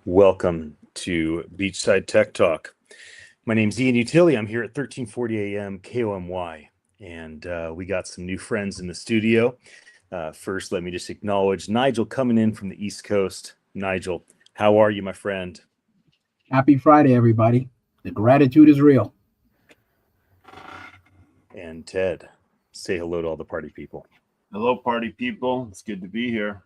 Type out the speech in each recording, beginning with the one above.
Welcome to Beachside Tech Talk. My name's Ian Utile. I'm here at 1340 AM KOMY, and we got some new friends in the studio. First, let me just acknowledge Nigel coming in from the East Coast. Nigel, how are you, my friend? Happy Friday, everybody. The gratitude is real. And Ted, say hello to all the party people. Hello, party people. It's good to be here.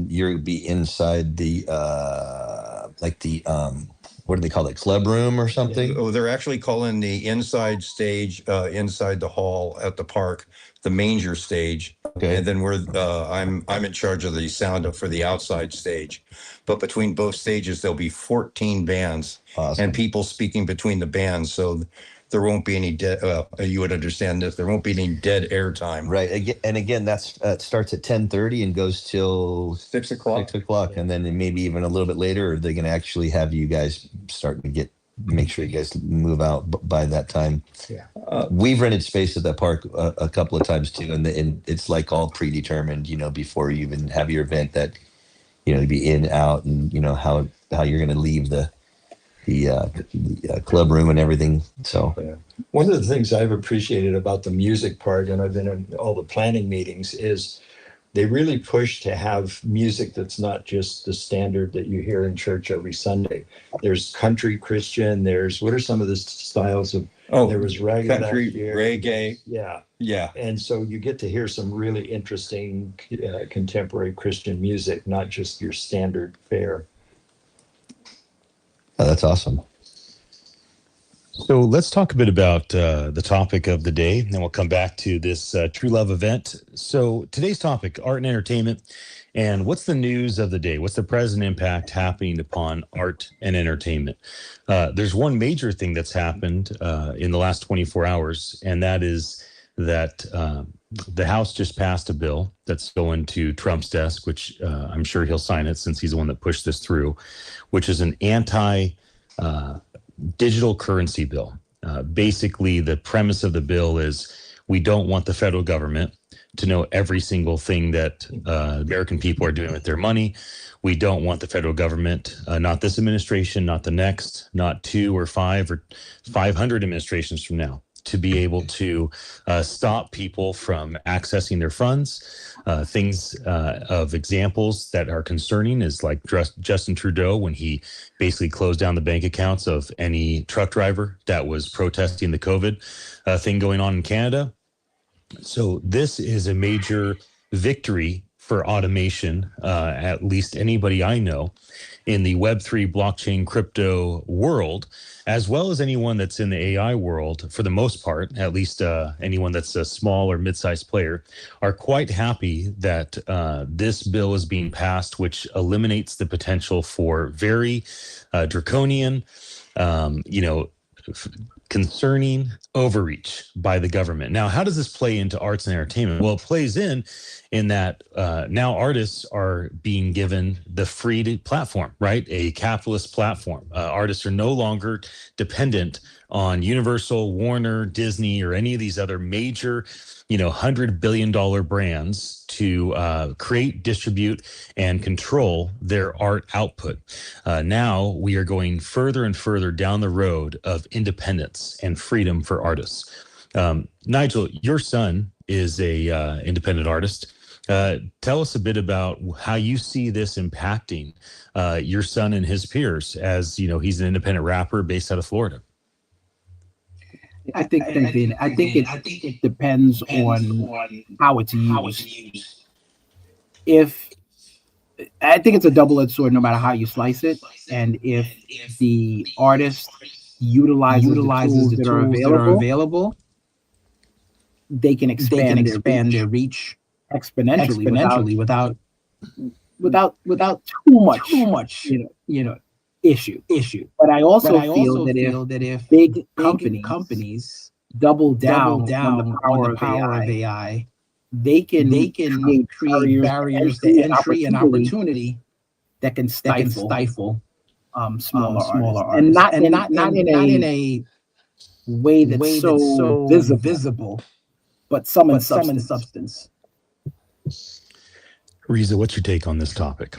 you'll be inside the like the what do they call it, club room or something? Oh, they're actually calling the inside stage, inside the hall at the park, the manger stage. Okay. And then I'm in charge of the sound for the outside stage. But between both stages, there'll be 14 bands Awesome. and people speaking between the bands. So there won't be any dead, you would understand this, there won't be any dead air time. Right. And again, that's starts at 10:30 and goes till 6 o'clock. 6 o'clock. And then maybe even a little bit later, or they're going to actually have you guys start to make sure you guys move out by that time. Yeah. We've rented space at that park a couple of times too. And it's like all predetermined, before you even have your event, that, to be in, out, and, how you're going to leave the club room and everything. So one of the things I've appreciated about the music part, and I've been in all the planning meetings, is they really push to have music that's not just the standard that you hear in church every Sunday. There's country, Christian, what are some of the styles of, there was reggae, Country, reggae. Yeah. Yeah. And so you get to hear some really interesting contemporary Christian music, not just your standard fare. Oh, that's awesome. So let's talk a bit about the topic of the day, and then we'll come back to this True Love event. So today's topic, art and entertainment, and what's the news of the day? What's the present impact happening upon art and entertainment? There's one major thing that's happened in the last 24 hours, and that is that the House just passed a bill that's going to Trump's desk, which I'm sure he'll sign it since he's the one that pushed this through, which is an digital currency bill. Basically, the premise of the bill is we don't want the federal government to know every single thing that American people are doing with their money. We don't want the federal government, not this administration, not the next, not 2 or 5 or 500 administrations from now, to be able to stop people from accessing their funds. Things of examples that are concerning is like Justin Trudeau, when he basically closed down the bank accounts of any truck driver that was protesting the COVID thing going on in Canada. So this is a major victory for automation, at least anybody I know in the Web3 blockchain crypto world, as well as anyone that's in the AI world, for the most part, at least anyone that's a small or mid-sized player, are quite happy that this bill is being passed, which eliminates the potential for very draconian, concerning overreach by the government. Now, how does this play into arts and entertainment? Well, it plays in that now artists are being given the free platform, right? A capitalist platform. Artists are no longer dependent on Universal, Warner, Disney, or any of these other major, $100 billion brands to create, distribute, and control their art output. Now we are going further and further down the road of independence and freedom for artists. Nigel, your son is a independent artist. Tell us a bit about how you see this impacting your son and his peers, as he's an independent rapper based out of Florida. I think it depends on how it's used. I think it's a double-edged sword, no matter how you slice it. And if the artist utilizes the tools that are available, they can expand their reach exponentially without too much issue. But I also feel that if big companies double down on the power of AI, they can create barriers to entry and opportunity that can stifle smaller artists, and not in a way that's so visible, but some in substance. Riza, what's your take on this topic?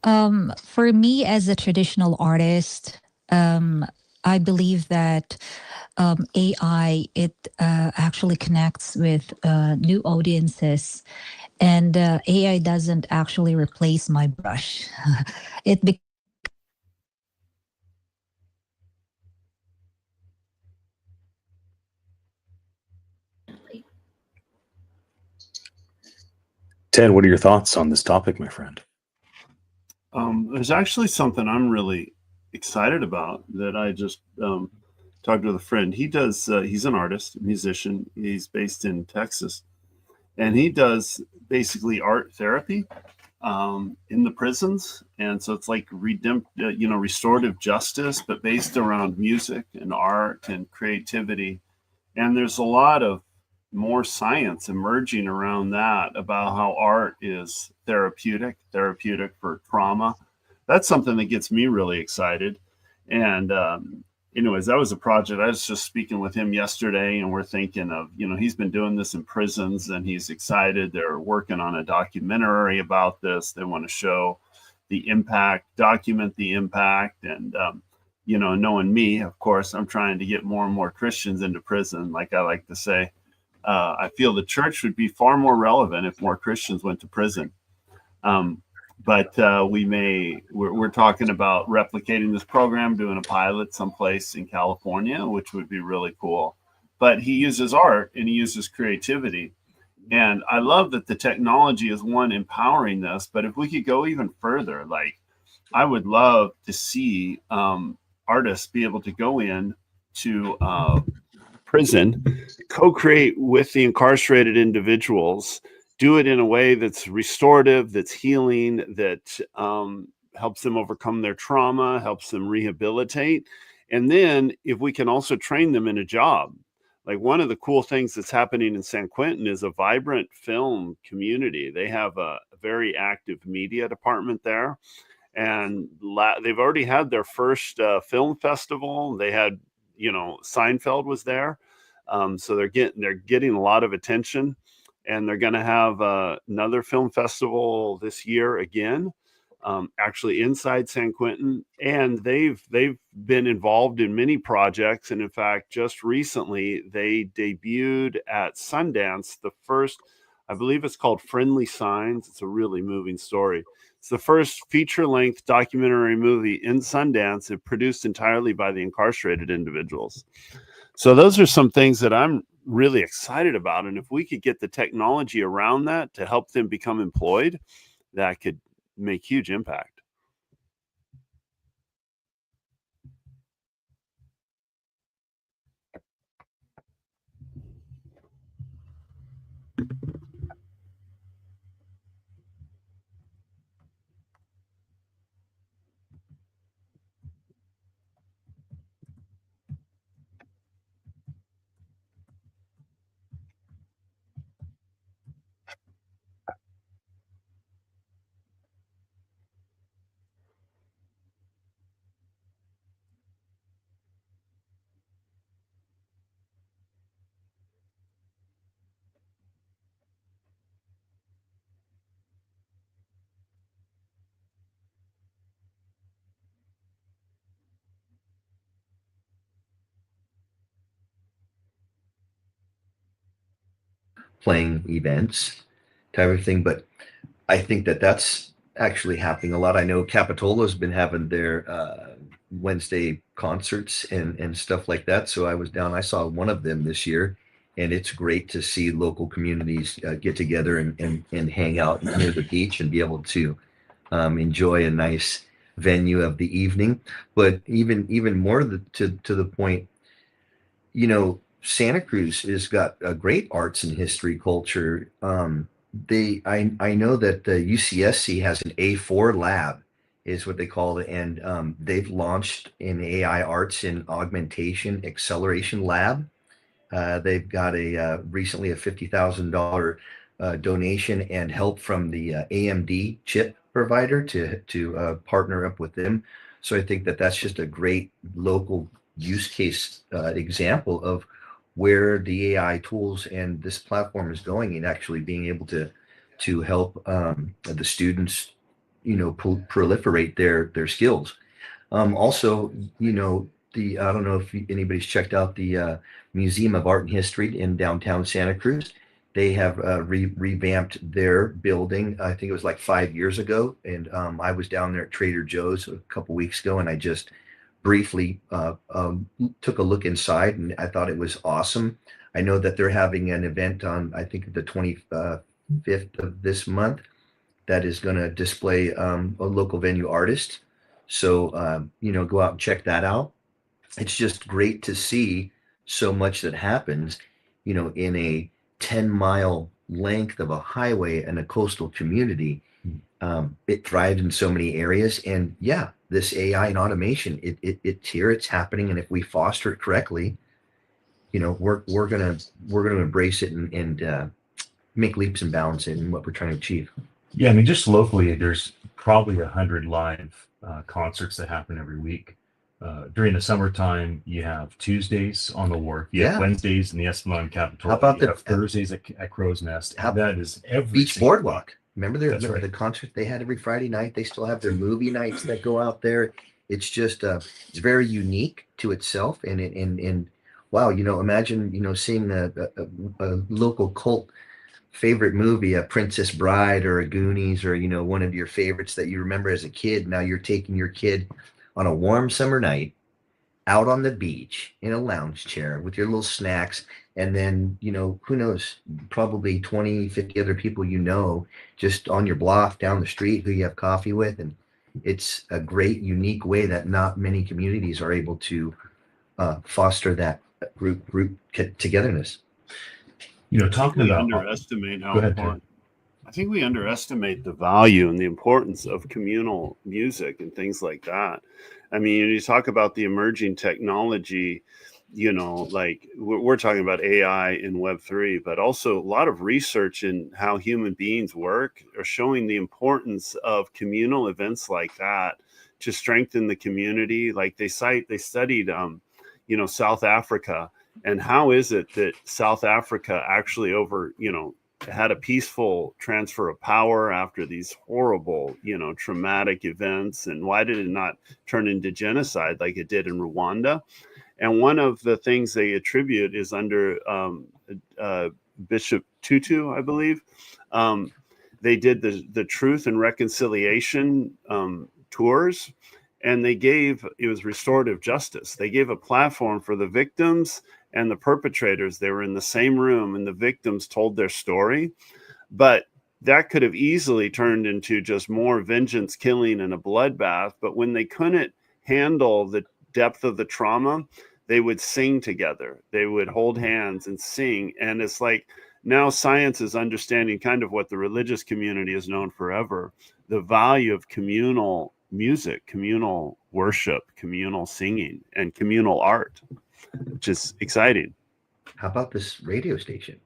For me, as a traditional artist, I believe that AI, it actually connects with new audiences, and AI doesn't actually replace my brush. It Ted, what are your thoughts on this topic, my friend? There's actually something I'm really excited about that I just talked with a friend. He's an artist, musician. He's based in Texas, and he does basically art therapy in the prisons. And so it's like restorative justice, but based around music and art and creativity. And there's a lot of more science emerging around that about how art is therapeutic for trauma. That's something that gets me really excited. And anyways, that was a project. I was just speaking with him yesterday, and we're thinking of, he's been doing this in prisons and he's excited. They're working on a documentary about this. They want to show the impact, document the impact. And, knowing me, of course, I'm trying to get more and more Christians into prison. Like I like to say, I feel the church would be far more relevant if more Christians went to prison. But we're talking about replicating this program, doing a pilot someplace in California, which would be really cool. But he uses art and he uses creativity. And I love that the technology is empowering this. But if we could go even further, like I would love to see artists be able to go in to prison, co-create with the incarcerated individuals, do it in a way that's restorative, that's healing, that helps them overcome their trauma, helps them rehabilitate. And then if we can also train them in a job, like one of the cool things that's happening in San Quentin is a vibrant film community. They have a very active media department there. And they've already had their first film festival. They had, Seinfeld was there. So they're getting a lot of attention. And they're going to have another film festival this year again, actually inside San Quentin. And they've been involved in many projects. And in fact, just recently, they debuted at Sundance the first, I believe it's called Friendly Signs. It's a really moving story. It's the first feature-length documentary movie in Sundance and produced entirely by the incarcerated individuals. So those are some things that I'm really excited about. And if we could get the technology around that to help them become employed, that could make huge impact. Playing events type of thing. But I think that that's actually happening a lot. I know Capitola's been having their Wednesday concerts and stuff like that. So I was down, I saw one of them this year, and it's great to see local communities get together and hang out near the beach and be able to enjoy a nice venue of the evening. But even more to the point, Santa Cruz has got a great arts and history culture. I know that the UCSC has an A4 lab, is what they call it, and they've launched an AI arts and augmentation acceleration lab. They've got recently a $50,000 donation and help from the AMD chip provider to partner up with them. So I think that that's just a great local use case example of where the AI tools and this platform is going, and actually being able to help the students, proliferate their skills. Also, I don't know if anybody's checked out the Museum of Art and History in downtown Santa Cruz. They have revamped their building. I think it was like 5 years ago, and I was down there at Trader Joe's a couple weeks ago, and I just briefly took a look inside, and I thought it was awesome. I know that they're having an event on, I think, the 25th 5th of this month that is going to display a local venue artist. So, go out and check that out. It's just great to see so much that happens, in a 10-mile length of a highway and a coastal community. It thrives in so many areas. And yeah, this AI and automation, it's here, it's happening. And if we foster it correctly, we're gonna embrace it and make leaps and bounds in what we're trying to achieve. Yeah, I mean, just locally, there's probably 100 live concerts that happen every week. During the summertime, you have Tuesdays on the wharf. You have Wednesdays in the Esplanade Capitol. How about you have Thursdays at Crow's Nest? That is every Beach Boardwalk. Remember right. the concert they had every Friday night? They still have their movie nights that go out there. It's just it's very unique to itself. And wow, imagine seeing a local cult favorite movie, a Princess Bride or a Goonies, or one of your favorites that you remember as a kid. Now you're taking your kid on a warm summer night out on the beach in a lounge chair with your little snacks, and then who knows, probably 20, 50 other people just on your block down the street who you have coffee with. And it's a great, unique way that not many communities are able to foster that group togetherness. Talking about underestimate how important. I think we underestimate the value and the importance of communal music and things like that. I mean, you talk about the emerging technology, like we're talking about AI and Web3, but also a lot of research in how human beings work are showing the importance of communal events like that to strengthen the community. Like they studied, South Africa, and how is it that South Africa actually had a peaceful transfer of power after these horrible, traumatic events, and why did it not turn into genocide like it did in Rwanda? And one of the things they attribute is under Bishop Tutu, I believe. They did the Truth and Reconciliation tours, and it was restorative justice. They gave a platform for the victims and the perpetrators. They were in the same room, and the victims told their story. But that could have easily turned into just more vengeance, killing, and a bloodbath. But when they couldn't handle the depth of the trauma, they would sing together. They would hold hands and sing. And it's like now science is understanding kind of what the religious community has known forever, the value of communal music, communal worship, communal singing, and communal art, which is exciting. How about this radio station?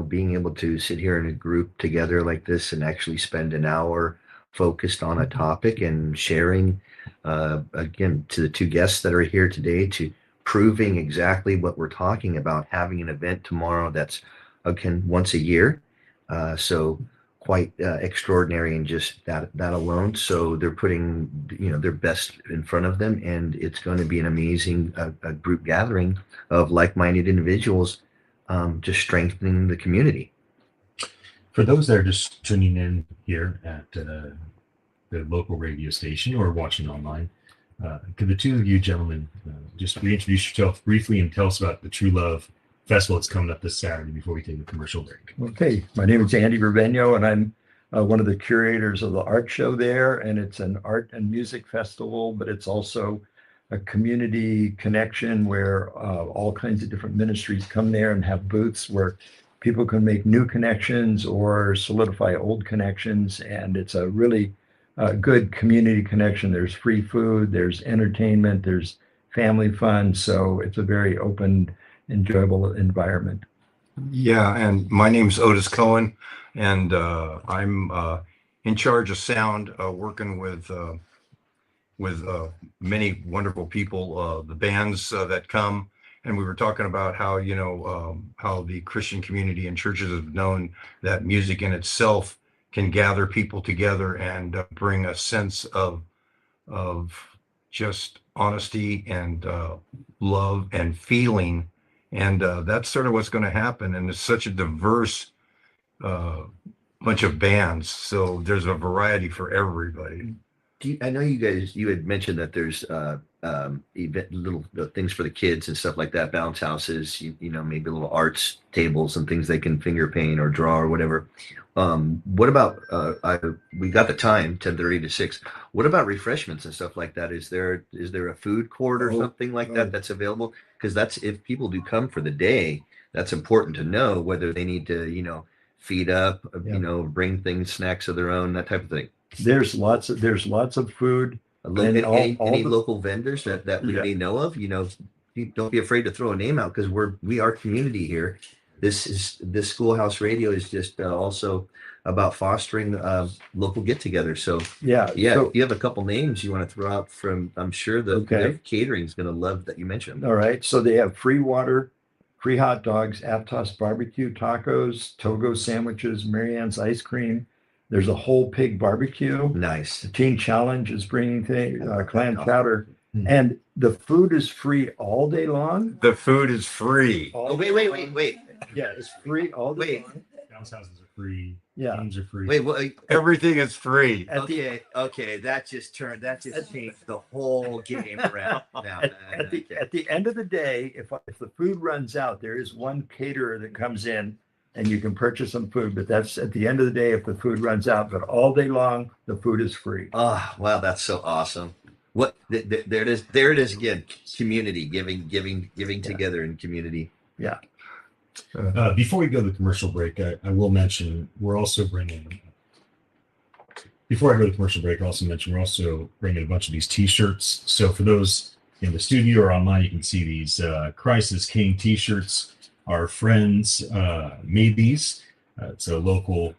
Being able to sit here in a group together like this and actually spend an hour focused on a topic and sharing, again, to the two guests that are here today, to proving exactly what we're talking about, having an event tomorrow that's, again, once a year. So quite extraordinary in just that alone. So they're putting their best in front of them, and it's going to be an amazing group gathering of like-minded individuals, just strengthening the community. For those that are just tuning in here at the local radio station or watching online, could the two of you gentlemen just reintroduce yourself briefly and tell us about the True Love Festival that's coming up this Saturday before we take a commercial break? Okay, my name is Andy Rubeno, and I'm one of the curators of the art show there. And it's an art and music festival, but it's also a community connection where all kinds of different ministries come there and have booths where people can make new connections or solidify old connections. And it's a really good community connection. There's free food, there's entertainment, there's family fun. So it's a very open, enjoyable environment. Yeah, and my name's Otis Cohen, and I'm in charge of sound, working with many wonderful people, the bands that come. And we were talking about how how the Christian community and churches have known that music in itself can gather people together and bring a sense of just honesty and love and feeling. And that's sort of what's going to happen. And it's such a diverse bunch of bands. So there's a variety for everybody. I know you had mentioned that there's little things for the kids and stuff like that, bounce houses, maybe little arts tables and things they can finger paint or draw or whatever. What about we got the time, 10:30 to 6. What about refreshments and stuff like that? Is there a food court or something like that that's available? Because that's, if people do come for the day, that's important to know whether they need to, feed up, bring things, snacks of their own, that type of thing. There's lots of food. Any local vendors that we may know of, don't be afraid to throw a name out, because we are community here. This Schoolhouse Radio is just also about fostering local get-together. So So, if you have a couple names you want to throw out from, I'm sure the catering is going to love that you mentioned. All right. So they have free water, free hot dogs, Aptos barbecue, tacos, Togo sandwiches, Marianne's ice cream. There's a whole pig barbecue. Nice. The Teen Challenge is bringing clam chowder. And the food is free all day long. The food is free. Wait. Yeah, it's free all day long. Bounce houses are free. Yeah. Games are free. Wait. Everything is free. Okay. That just changed the whole game around. Now, At the end of the day, if the food runs out, there is one caterer that comes in and you can purchase some food, but that's at the end of the day if the food runs out. But all day long, the food is free. Oh, wow, that's so awesome. What there it is again. Community giving together in community. Yeah. Before we go to the commercial break, I will mention we're also bringing. Before I go to the commercial break, I'll also mention we're also bringing a bunch of these T-shirts. So for those in the studio or online, you can see these Crisis King T-shirts. Our friends made these. It's a local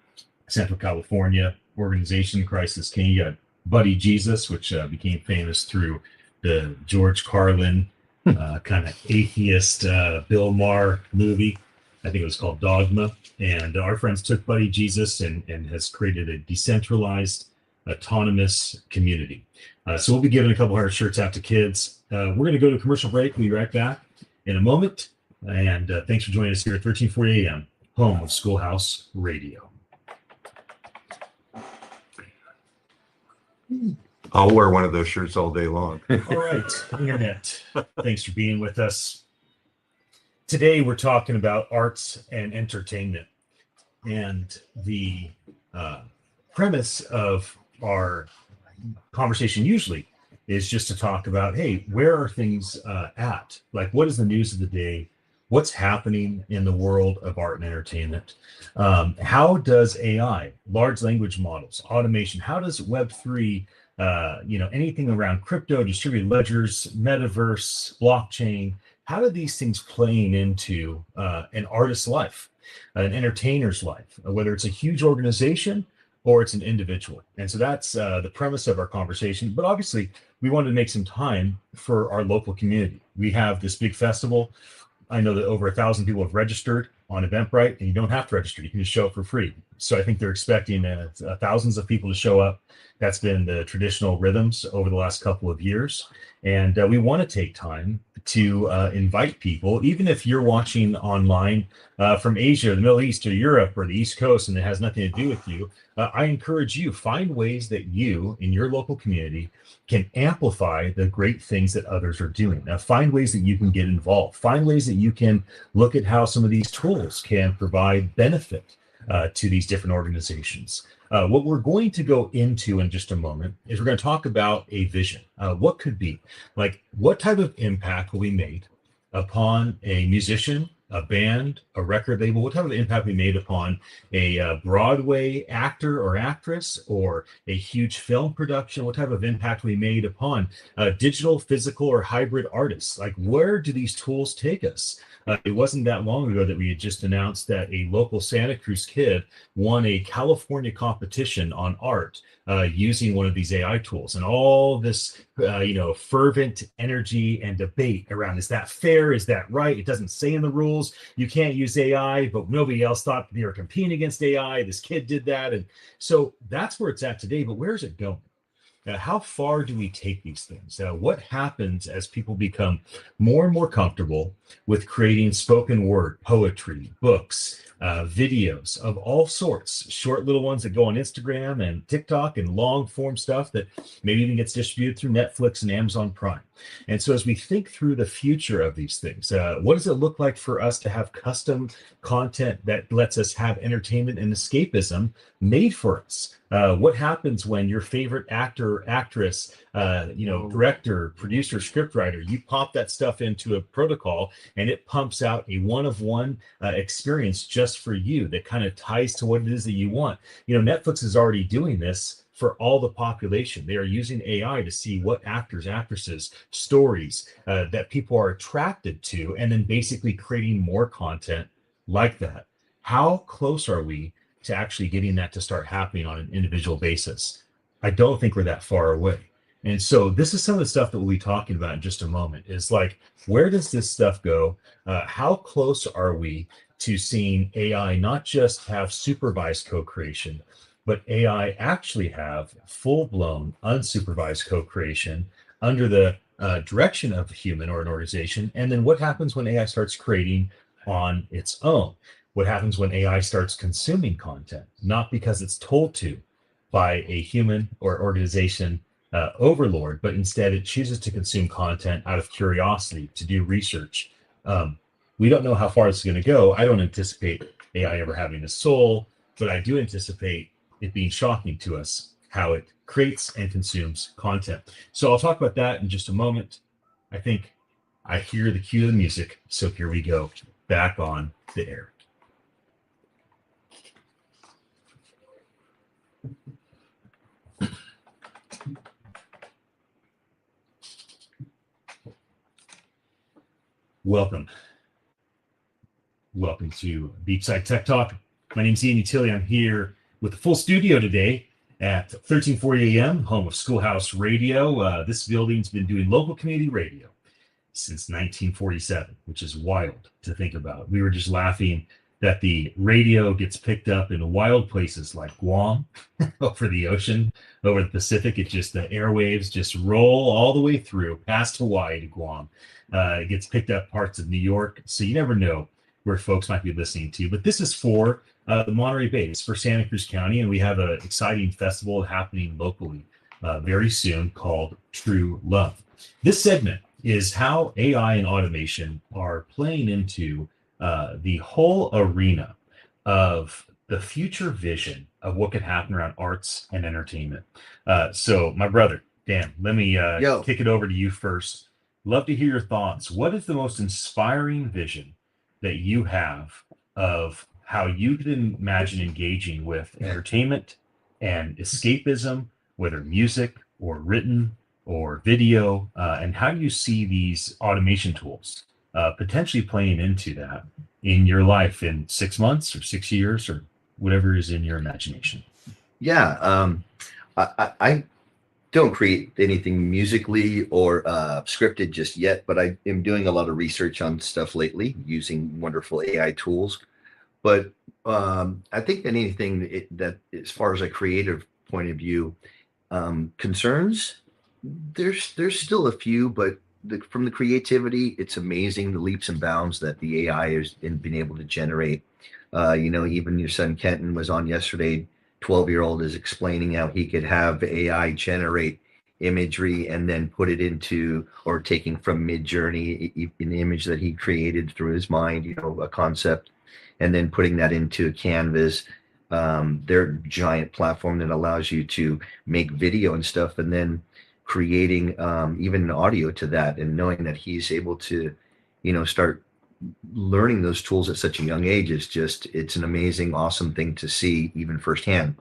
Central California organization, Crisis King. You got Buddy Jesus, which became famous through the George Carlin kind of atheist Bill Maher movie. I think it was called Dogma. And our friends took Buddy Jesus and has created a decentralized, autonomous community. So we'll be giving a couple hundred shirts out to kids. We're going to go to a commercial break. We'll be right back in a moment. And thanks for joining us here at 1340 AM, home of Schoolhouse Radio. I'll wear one of those shirts all day long. All right, Internet, thanks for being with us. Today, we're talking about arts and entertainment. And the premise of our conversation usually is just to talk about, hey, where are things at? Like, what is the news of the day? What's happening in the world of art and entertainment? How does AI, large language models, automation, how does Web3, anything around crypto, distributed ledgers, metaverse, blockchain, how do these things playing into an artist's life, an entertainer's life, whether it's a huge organization or it's an individual? And so that's the premise of our conversation. But obviously, we wanted to make some time for our local community. We have this big festival. I know that over 1,000 people have registered on Eventbrite, and you don't have to register. You can just show up for free. So I think they're expecting thousands of people to show up. That's been the traditional rhythms over the last couple of years. And we want to take time to invite people, even if you're watching online from Asia, or the Middle East, or Europe, or the East Coast, and it has nothing to do with you. I encourage you, find ways that you, in your local community, can amplify the great things that others are doing. Now, find ways that you can get involved. Find ways that you can look at how some of these tools can provide benefit to these different organizations. What we're going to go into in just a moment is we're going to talk about a vision. What could be, like, what type of impact will be made upon a musician, a band, a record label? What type of impact we made upon a Broadway actor or actress, or a huge film production? What type of impact we made upon digital, physical, or hybrid artists? Like, where do these tools take us? It wasn't that long ago that we had just announced that a local Santa Cruz kid won a California competition on art using one of these AI tools, and all this, fervent energy and debate around, is that fair? Is that right? It doesn't say in the rules you can't use AI, but nobody else thought they were competing against AI. This kid did that. And so that's where it's at today. But where's it going? how far do we take these things? What happens as people become more and more comfortable with creating spoken word, poetry, books, videos of all sorts, short little ones that go on Instagram and TikTok, and long form stuff that maybe even gets distributed through Netflix and Amazon Prime? And so as we think through the future of these things, what does it look like for us to have custom content that lets us have entertainment and escapism made for us? What happens when your favorite actor or actress, director, producer, scriptwriter, you pop that stuff into a protocol and it pumps out a one-of-one experience just for you that kind of ties to what it is that you want? Netflix is already doing this for all the population. They are using AI to see what actors, actresses, stories that people are attracted to, and then basically creating more content like that. How close are we to actually getting that to start happening on an individual basis? I don't think we're that far away. And so this is some of the stuff that we'll be talking about in just a moment, is like, where does this stuff go? How close are we to seeing AI not just have supervised co-creation, but AI actually have full-blown unsupervised co-creation under the direction of a human or an organization? And then what happens when AI starts creating on its own? What happens when AI starts consuming content, not because it's told to by a human or organization overlord, but instead it chooses to consume content out of curiosity, to do research? We don't know how far it's going to go. I don't anticipate AI ever having a soul, but I do anticipate it being shocking to us how it creates and consumes content. So I'll talk about that in just a moment. I think I hear the cue of the music. So here we go, back on the air. Welcome to Beachside Tech Talk. My name is Ian Utile. I'm here with a full studio today at 1340 AM, home of Schoolhouse Radio. This building's been doing local community radio since 1947, which is wild to think about. We were just laughing that the radio gets picked up in wild places like Guam, over the ocean, over the Pacific. It just, the airwaves just roll all the way through past Hawaii to Guam. It gets picked up parts of New York, so you never know where folks might be listening to. But this is for the Monterey Bay. It's for Santa Cruz County, and we have an exciting festival happening locally very soon called True Love. This segment is how AI and automation are playing into the whole arena of the future vision of what could happen around arts and entertainment. So my brother, Dan, let me kick it over to you first. Love to hear your thoughts. What is the most inspiring vision that you have of how you could imagine engaging with entertainment and escapism, whether music or written or video, and how do you see these automation tools potentially playing into that in your life in 6 months or 6 years or whatever is in your imagination? Yeah, I don't create anything musically or scripted just yet, but I am doing a lot of research on stuff lately using wonderful AI tools. But I think that anything that, as far as a creative point of view, concerns, there's still a few, but from the creativity, it's amazing the leaps and bounds that the AI has been able to generate. Even your son Kenton was on yesterday. 12-year-old is explaining how he could have AI generate imagery and then put it into, or taking from Mid-Journey, an image that he created through his mind, a concept, and then putting that into a canvas, their giant platform that allows you to make video and stuff, and then creating even an audio to that, and knowing that he's able to, start learning those tools at such a young age is just, it's an amazing, awesome thing to see even firsthand.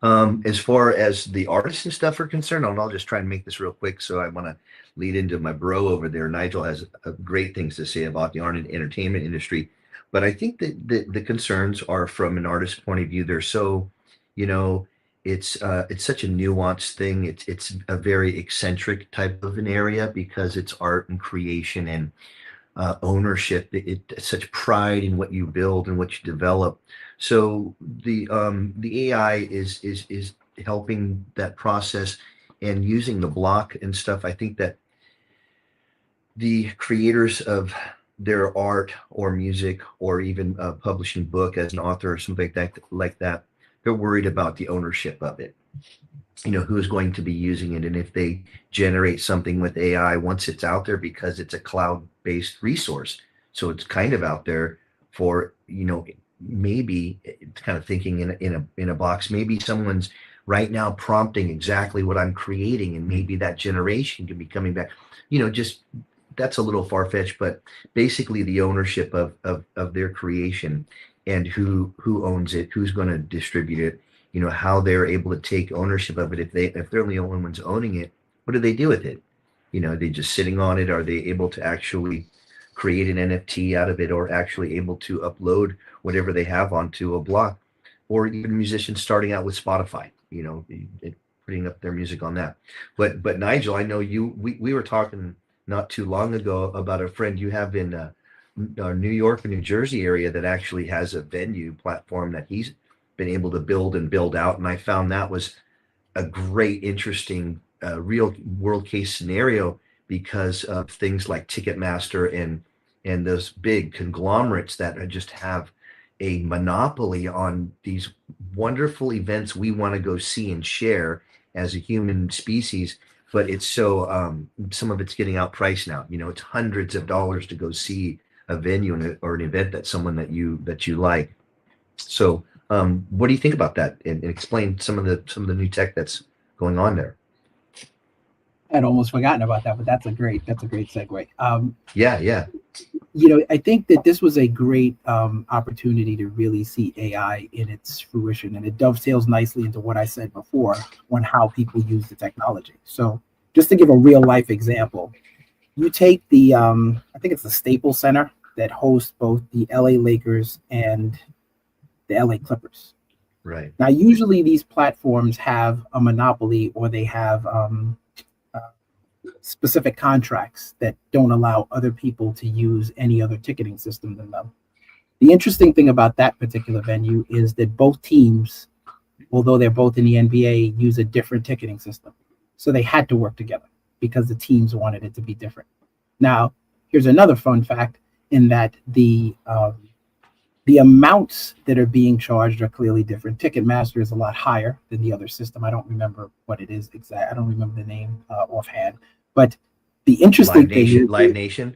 As far as the artists and stuff are concerned, and I'll just try and make this real quick, so I want to lead into my bro over there. Nigel has great things to say about the art and entertainment industry, but I think that the concerns are from an artist's point of view. They're so, it's such a nuanced thing. It's a very eccentric type of an area because it's art and creation and ownership. It's such pride in what you build and what you develop. So the AI is helping that process and using the block and stuff. I think that the creators of their art or music or even a publishing book as an author or something like that, they're worried about the ownership of it. Who's going to be using it, and if they generate something with AI once it's out there, because it's a cloud-based resource, so it's kind of out there for maybe it's kind of thinking in a box. Maybe someone's right now prompting exactly what I'm creating, and maybe that generation could be coming back. Just that's a little far-fetched, but basically the ownership of their creation and who owns it, who's going to distribute it. How they're able to take ownership of it. If they're the only ones owning it, what do they do with it? Are they just sitting on it? Are they able to actually create an NFT out of it, or actually able to upload whatever they have onto a block? Or even musicians starting out with Spotify, putting up their music on that. But Nigel, I know we were talking not too long ago about a friend you have in New York and New Jersey area that actually has a venue platform that he's been able to build and build out. And I found that was a great, interesting, real world case scenario because of things like Ticketmaster and those big conglomerates that just have a monopoly on these wonderful events we want to go see and share as a human species. But it's so, some of it's getting outpriced now. It's hundreds of dollars to go see a venue or an event that someone that you like. So, what do you think about that? And explain some of the new tech that's going on there. I'd almost forgotten about that, but that's a great segue. Yeah. I think that this was a great opportunity to really see AI in its fruition, and it dovetails nicely into what I said before on how people use the technology. So, just to give a real life example, you take the I think it's the Staples Center that hosts both the LA Lakers and the LA Clippers. Right. Now, usually these platforms have a monopoly, or they have specific contracts that don't allow other people to use any other ticketing system than them. The interesting thing about that particular venue is that both teams, although they're both in the NBA, use a different ticketing system. So they had to work together because the teams wanted it to be different. Now, here's another fun fact in that the amounts that are being charged are clearly different. Ticketmaster is a lot higher than the other system. I don't remember what it is exactly. I don't remember the name offhand. But the interesting thing, Live Nation.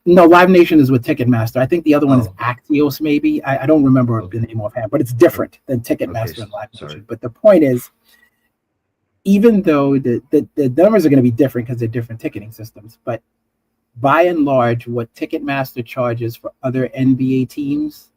No, Live Nation is with Ticketmaster. I think the other one is Axios, maybe. I don't remember the name offhand, but it's different than Ticketmaster and Live Nation. But the point is, even though the numbers are going to be different because they're different ticketing systems, but by and large, what Ticketmaster charges for other NBA teams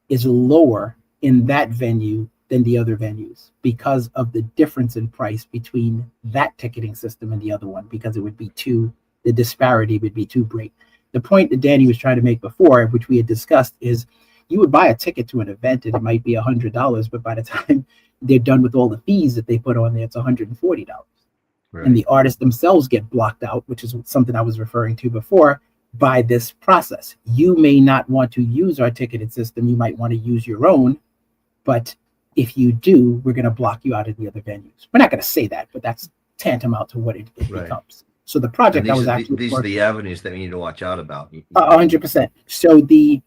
is lower in that venue than the other venues because of the difference in price between that ticketing system and the other one, because the disparity would be too great. The point that Danny was trying to make before, which we had discussed, is you would buy a ticket to an event and it might be $100, but by the time they're done with all the fees that they put on there, it's $140. Right. And the artists themselves get blocked out, which is something I was referring to before, by this process. You may not want to use our ticketed system. You might want to use your own, but if you do, we're going to block you out of the other venues. We're not going to say that, but that's tantamount to what it becomes. So the project I was actually these are the avenues that we need to watch out about. 100%. So the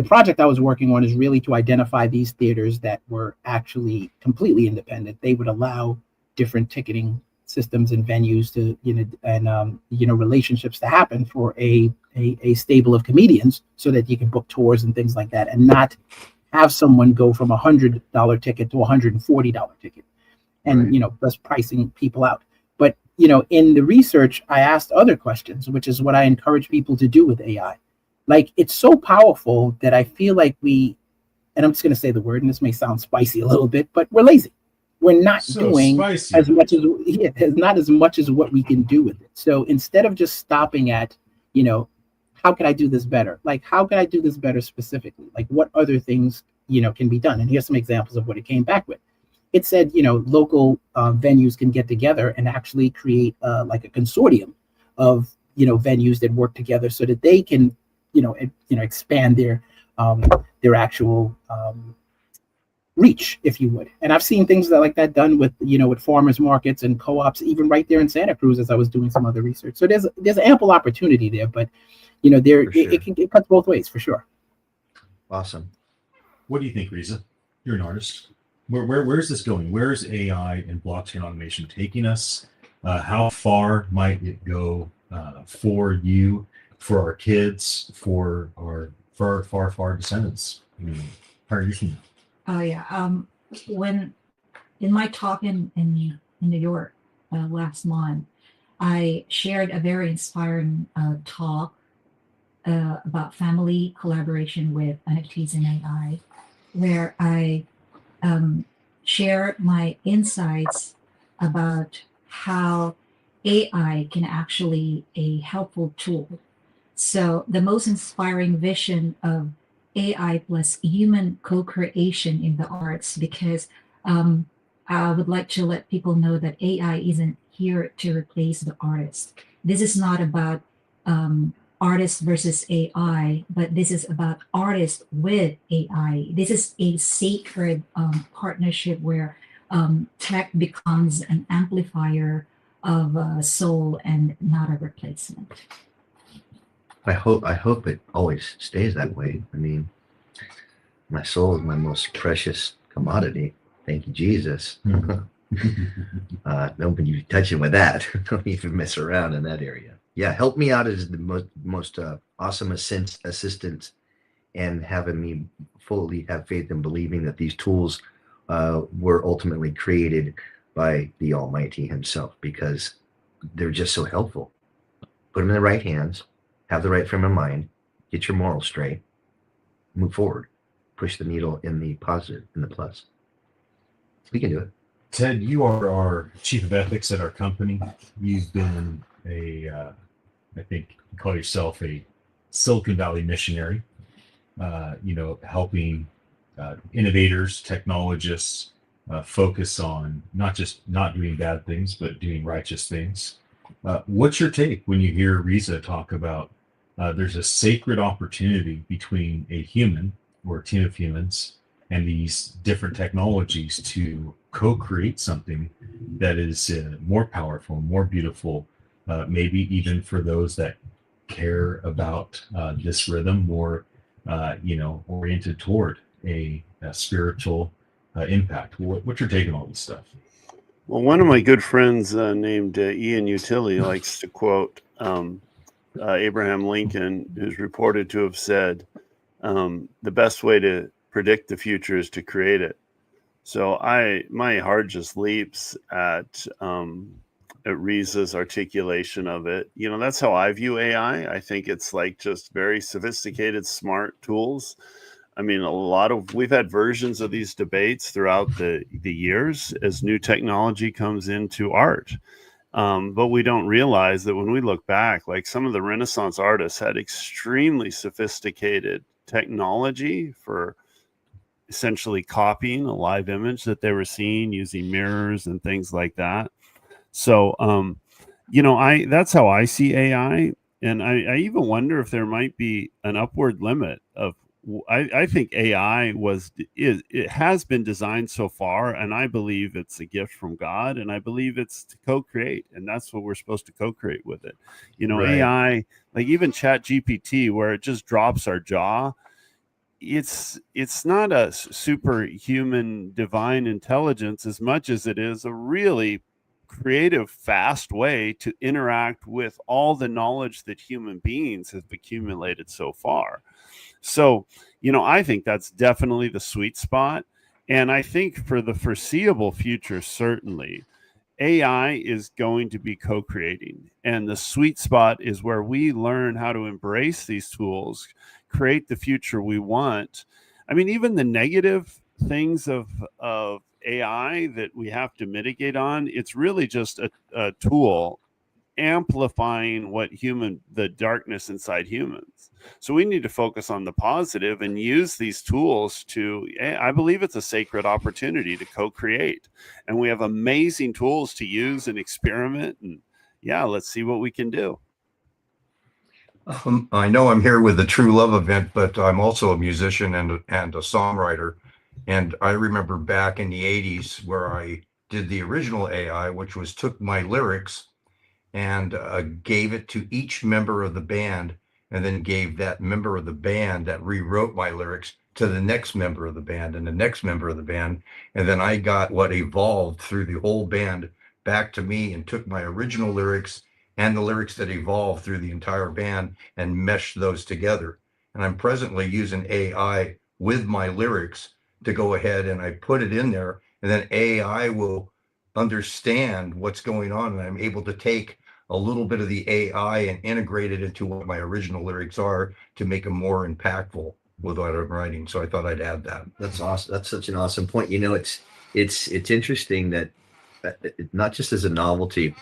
project I was working on is really to identify these theaters that were actually completely independent. They would allow different ticketing systems and venues to, relationships to happen for a stable of comedians, so that you can book tours and things like that, and not have someone go from $100 ticket to $140 ticket, and right. Thus pricing people out. But in the research, I asked other questions, which is what I encourage people to do with AI. Like, it's so powerful that I feel like and I'm just going to say the word, and this may sound spicy a little bit, but we're lazy. We're not doing as much as what we can do with it. So instead of just stopping at, how can I do this better? Like, how can I do this better specifically? Like, what other things, can be done? And here's some examples of what it came back with. It said, local venues can get together and actually create like a consortium of, venues that work together so that they can, expand their actual reach, if you would. And I've seen things like that done with, with farmers markets and co-ops, even right there in Santa Cruz, as I was doing some other research. So there's ample opportunity there, but it cuts both ways for sure. Awesome. What do you think, Riza? You're an artist. Where's this going? Where's AI and blockchain automation taking us? How far might it go for you, for our kids, for our far descendants? How are you feeling? Oh yeah. When in my talk in New York last month, I shared a very inspiring talk about family collaboration with NFTs and AI, where I share my insights about how AI can actually a helpful tool. So the most inspiring vision of AI plus human co-creation in the arts, because I would like to let people know that AI isn't here to replace the artist. This is not about artists versus AI, but this is about artists with AI. This is a sacred partnership where tech becomes an amplifier of soul and not a replacement. I hope it always stays that way. I mean, my soul is my most precious commodity. Thank you, Jesus. Nobody touching with that. Don't even mess around in that area. Yeah, help me out as the most awesome assistant, and having me fully have faith in believing that these tools were ultimately created by the Almighty Himself, because they're just so helpful. Put them in the right hands, have the right frame of mind, get your morals straight, move forward, push the needle in the positive, in the plus. We can do it. Ted, you are our chief of ethics at our company. You've been I think you call yourself a Silicon Valley missionary, helping innovators, technologists focus on not doing bad things, but doing righteous things. What's your take when you hear Riza talk about there's a sacred opportunity between a human or a team of humans and these different technologies to co-create something that is more powerful, more beautiful, maybe even for those that care about this rhythm, more oriented toward a spiritual impact? What's your take on all this stuff? Well, one of my good friends named Ian Utile likes to quote Abraham Lincoln, who's reported to have said, the best way to predict the future is to create it. So my heart just leaps at Riza's articulation of it. That's how I view AI. I think it's like just very sophisticated, smart tools. I mean, we've had versions of these debates throughout the years as new technology comes into art. But we don't realize that when we look back, like some of the Renaissance artists had extremely sophisticated technology for essentially copying a live image that they were seeing using mirrors and things like that. So, that's how I see AI. And I even wonder if there might be an upward limit of, I think AI it has been designed so far, and I believe it's a gift from God, and I believe it's to co-create, and that's what we're supposed to co-create with it. Right. AI, like even Chat GPT, where it just drops our jaw, it's not a superhuman divine intelligence as much as it is a really creative, fast way to interact with all the knowledge that human beings have accumulated so far. So, I think that's definitely the sweet spot. And I think for the foreseeable future, certainly, AI is going to be co-creating. And the sweet spot is where we learn how to embrace these tools, create the future we want. I mean, even the negative things of AI that we have to mitigate on, it's really just a tool amplifying the darkness inside humans. So we need to focus on the positive and use these tools I believe it's a sacred opportunity to co-create. And we have amazing tools to use and experiment. And let's see what we can do. I know I'm here with the True Love event, but I'm also a musician and a songwriter. And I remember back in the 80s where I did the original AI, which was took my lyrics and gave it to each member of the band, and then gave that member of the band that rewrote my lyrics to the next member of the band and the next member of the band. And then I got what evolved through the whole band back to me and took my original lyrics and the lyrics that evolved through the entire band and meshed those together. And I'm presently using AI with my lyrics to go ahead and I put it in there, and then AI will understand what's going on, and I'm able to take a little bit of the AI and integrate it into what my original lyrics are to make them more impactful with what I'm writing. So I thought I'd add that. That's awesome. That's such an awesome point. It's interesting that not just as a novelty,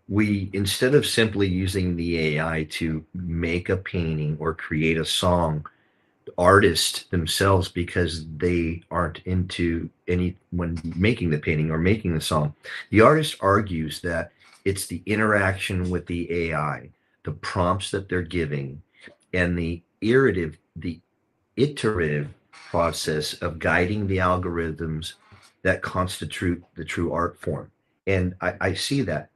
we, instead of simply using the AI to make a painting or create a song, artists themselves, because they aren't into anyone making the painting or making the song, the artist argues that it's the interaction with the AI, the prompts that they're giving, and the iterative process of guiding the algorithms that constitute the true art form. And I see that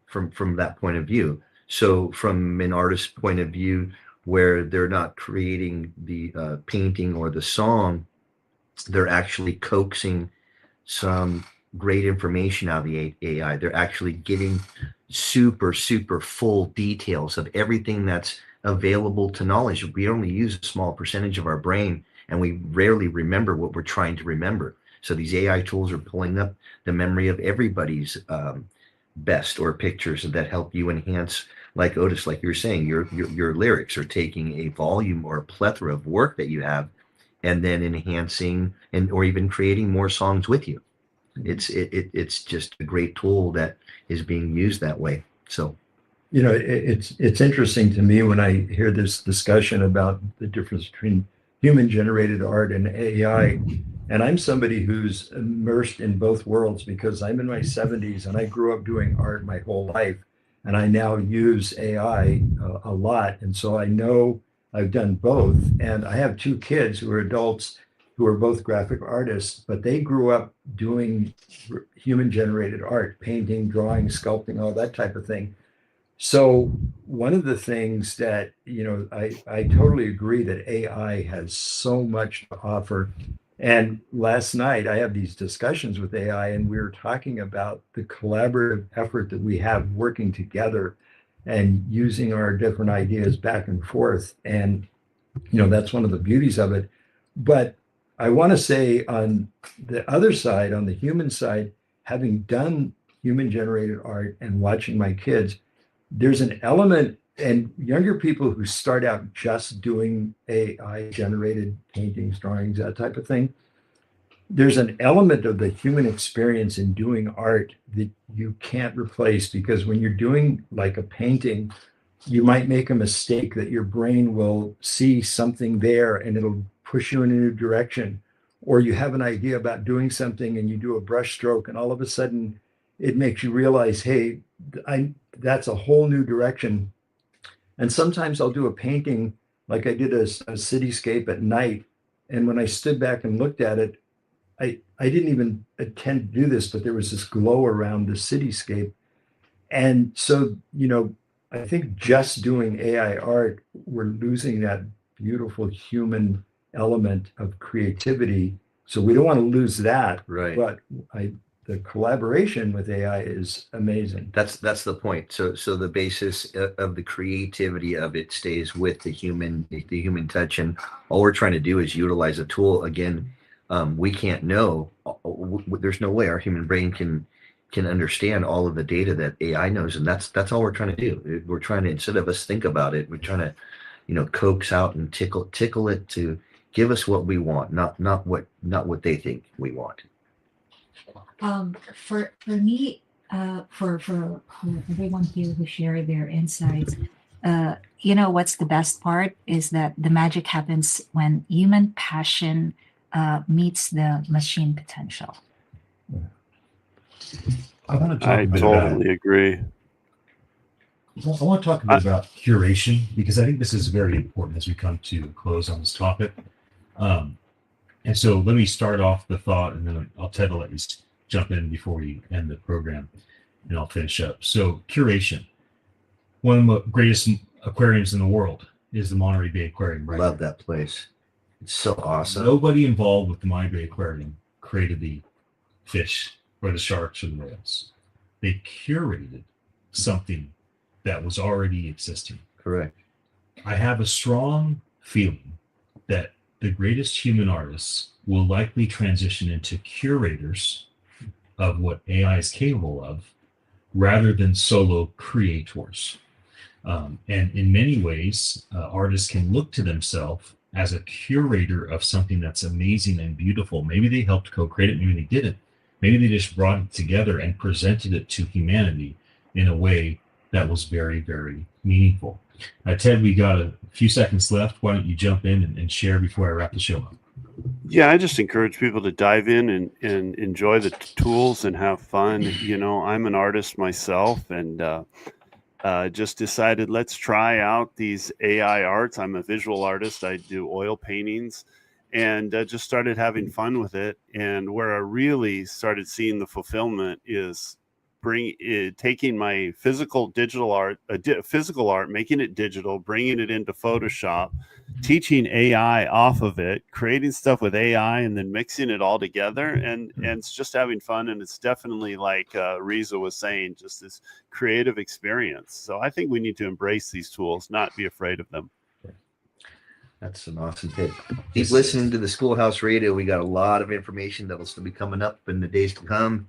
from that point of view. So from an artist's point of view, where they're not creating the painting or the song, they're actually coaxing some great information out of the AI. They're actually getting super full details of everything that's available to knowledge. We only use a small percentage of our brain, and we rarely remember what we're trying to remember. So these AI tools are pulling up the memory of everybody's best or pictures that help you enhance, like Otis, like you're saying, your lyrics are taking a volume or a plethora of work that you have and then enhancing or even creating more songs with you. It's just a great tool that is being used that way. So, it's interesting to me when I hear this discussion about the difference between human generated art and AI. And I'm somebody who's immersed in both worlds because I'm in my 70s and I grew up doing art my whole life. And I now use AI a lot. And so I know I've done both. And I have two kids who are adults who are both graphic artists, but they grew up doing human generated art, painting, drawing, sculpting, all that type of thing. So one of the things that, I totally agree that AI has so much to offer. And last night I have these discussions with AI, and we were talking about the collaborative effort that we have working together and using our different ideas back and forth. And, that's one of the beauties of it. But I want to say on the other side, on the human side, having done human generated art and watching my kids, there's an element, and younger people who start out just doing AI generated paintings, drawings, that type of thing, there's an element of the human experience in doing art that you can't replace, because when you're doing like a painting, you might make a mistake that your brain will see something there and it'll push you in a new direction. Or you have an idea about doing something and you do a brush stroke and all of a sudden it makes you realize, hey, that's a whole new direction. And sometimes I'll do a painting, like I did a cityscape at night. And when I stood back and looked at it, I didn't even intend to do this, but there was this glow around the cityscape. And so, I think just doing AI art, we're losing that beautiful human element of creativity. So we don't want to lose that. right. But the collaboration with AI is amazing. That's the point. So the basis of the creativity of it stays with the human touch, and all we're trying to do is utilize a tool. Again, we can't know. There's no way our human brain can understand all of the data that AI knows, and that's all we're trying to do. We're trying to, instead of us think about it, we're trying to coax out and tickle it to give us what we want, not what they think we want. For me, for everyone here who share their insights, what's the best part is that the magic happens when human passion meets the machine potential. I want to talk I a bit totally agree. I want to talk a bit about curation, because I think this is very important as we come to close on this topic. And so let me start off the thought, and then Ted will let you jump in before we end the program, and I'll finish up. So curation. One of the greatest aquariums in the world is the Monterey Bay Aquarium. Right? Love that place. It's so awesome. Nobody involved with the Monterey Bay Aquarium created the fish or the sharks or the whales. They curated something that was already existing. Correct. I have a strong feeling that the greatest human artists will likely transition into curators of what AI is capable of rather than solo creators. And in many ways, artists can look to themselves as a curator of something that's amazing and beautiful. Maybe they helped co-create it, maybe they didn't. Maybe they just brought it together and presented it to humanity in a way that was very, very meaningful. Ted, we got a few seconds left. Why don't you jump in and share before I wrap the show up? Yeah, I just encourage people to dive in and enjoy the tools and have fun. You know, I'm an artist myself, and just decided let's try out these AI arts. I'm a visual artist. I do oil paintings, and just started having fun with it. And where I really started seeing the fulfillment is taking my physical art, making it digital, bringing it into Photoshop, teaching AI off of it, creating stuff with AI, and then mixing it all together. And it's just having fun. And it's definitely, like Riza was saying, just this creative experience. So I think we need to embrace these tools, not be afraid of them. That's an awesome tip. Keep listening to the Schoolhouse Radio. We got a lot of information that will still be coming up in the days to come.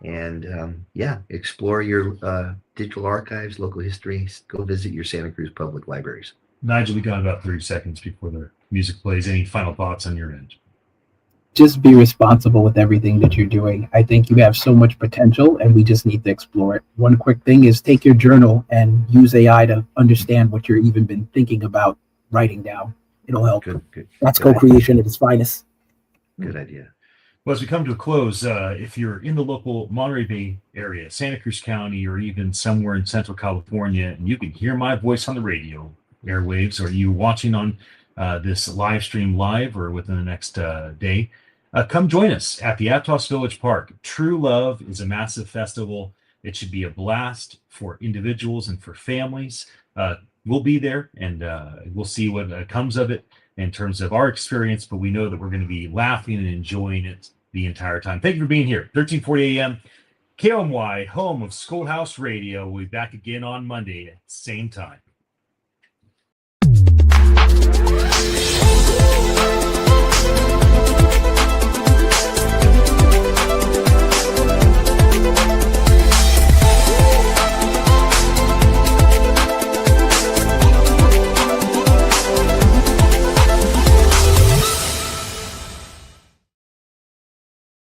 And explore your digital archives, local history. Go visit your Santa Cruz public libraries. Nigel, we got about 30 seconds before the music plays. Any final thoughts on your end? Just be responsible with everything that you're doing. I think you have so much potential, and we just need to explore it. One quick thing is take your journal and use AI to understand what you've even been thinking about writing down. It'll help. Good. That's co-creation at its finest. Good idea. Well, as we come to a close, if you're in the local Monterey Bay area, Santa Cruz County, or even somewhere in Central California, and you can hear my voice on the radio airwaves, or you watching on this live stream live or within the next day, come join us at the Aptos Village Park. True Love is a massive festival. It should be a blast for individuals and for families. We'll be there, and we'll see what comes of it in terms of our experience, but we know that we're going to be laughing and enjoying it the entire time. Thank you for being here. 1340 a.m. KOMY, home of Schoolhouse Radio. We'll be back again on Monday at the same time.